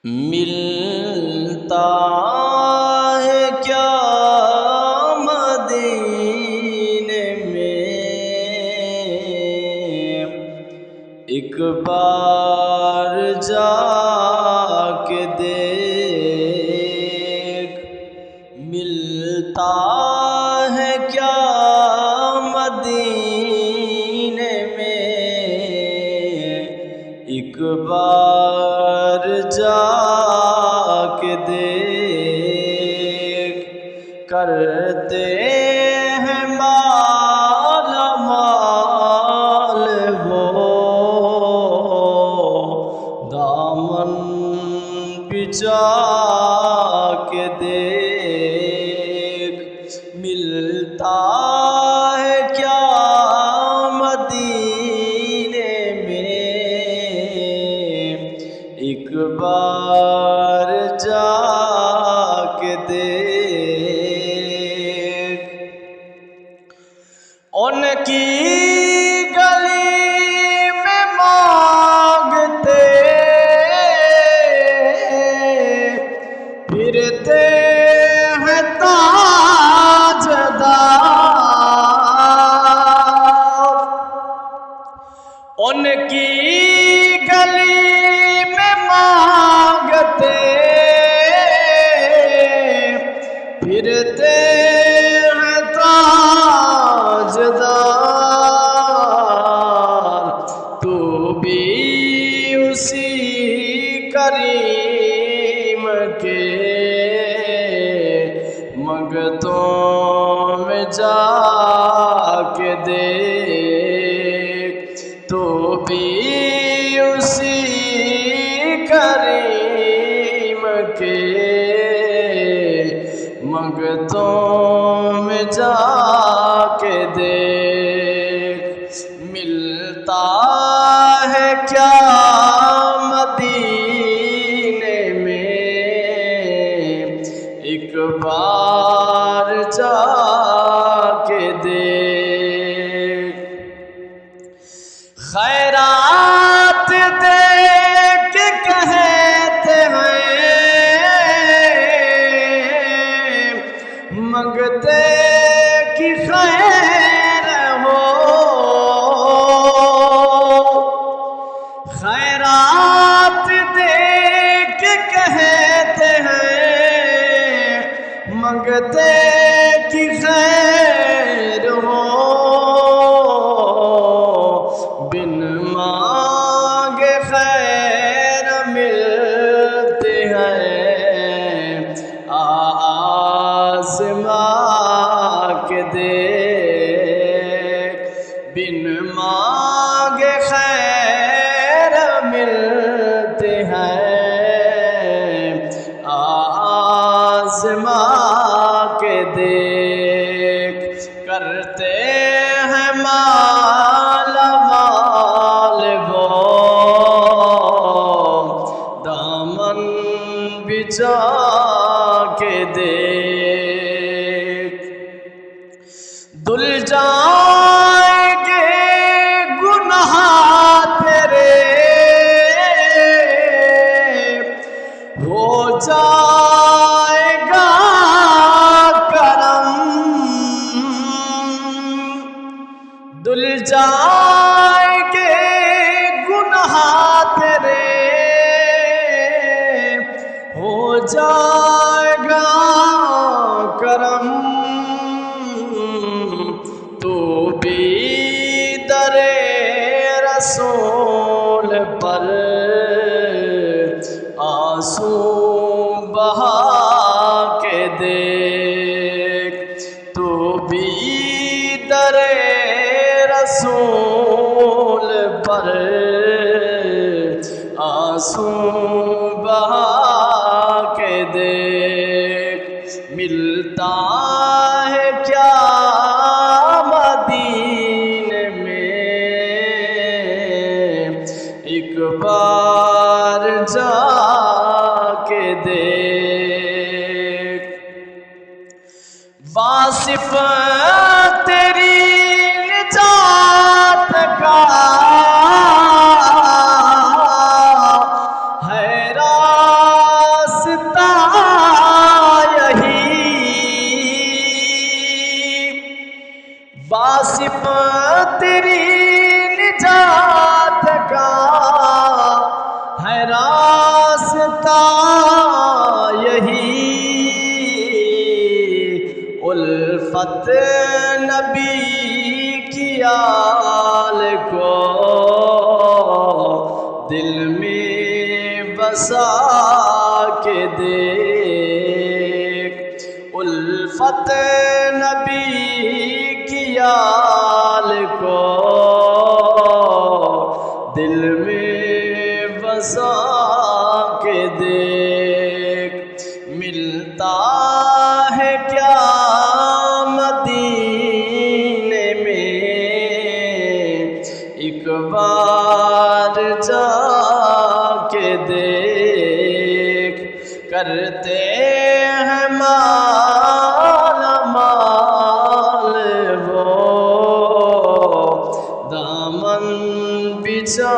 ملتا ہے کیا مدینے میں، ایک بار جا کے دیکھ۔ ملتا ہے کیا مدینے میں، ایک بار جا کے دیکھ۔ کرتے ہیں مالا مال وہ، دامن بچھا کے دیکھ۔ ملتا ہے کیا مدینے میں، ایک بار جا کے دیکھ۔ ان کی گلی میں مانگتے پھرتے ہیں تاجدار، ان کی گلی میں مانگتے پھرتے ہیں تاجدار۔ تو بھی اسی کریم کے منگتوں میں جا کے دیکھ۔ تو بھی اسی کریم کے منگتوں میں جا کے دیکھ۔ ملتا ہے کیا مدینے میں، ایک بار جا کے دیکھ۔ خیرات دے کے کہتے ہیں منگتے کی خیر ہو، خیرات دے کے کہتے ہیں منگتے کی خیر ہو، بن مانگے خیر ملتے ہیں، آزما کے دیکھ۔ بن مانگے خیر ملتے ہیں، آزما کے دیکھ۔ کرتے ہیں مالا مال وہ، دامن بچھا کے دیکھ۔ دل جائیں گے گناہ تیرے، ہو جائے گا کرم۔ دل جائیں گے گناہ تیرے، ہو جائے گا کرم۔ تو بھی در رسول پر آنسو بہا کے دیکھ۔ تو بھی در رسول پر آنسو بہا کے دیکھ۔ ملتا ہے کیا مدینے میں، ایک بار جا کے دیکھ۔ واصف تیری نجات کا ہے راز بسا کے دیکھ، الفت نبی کی یال کو دل میں بسا کے دیکھ، ملتا ہے کیا مدینے میں، ایک بار جا کے دیکھ، کرتے ہیں مالا مال وہ دامن بچھا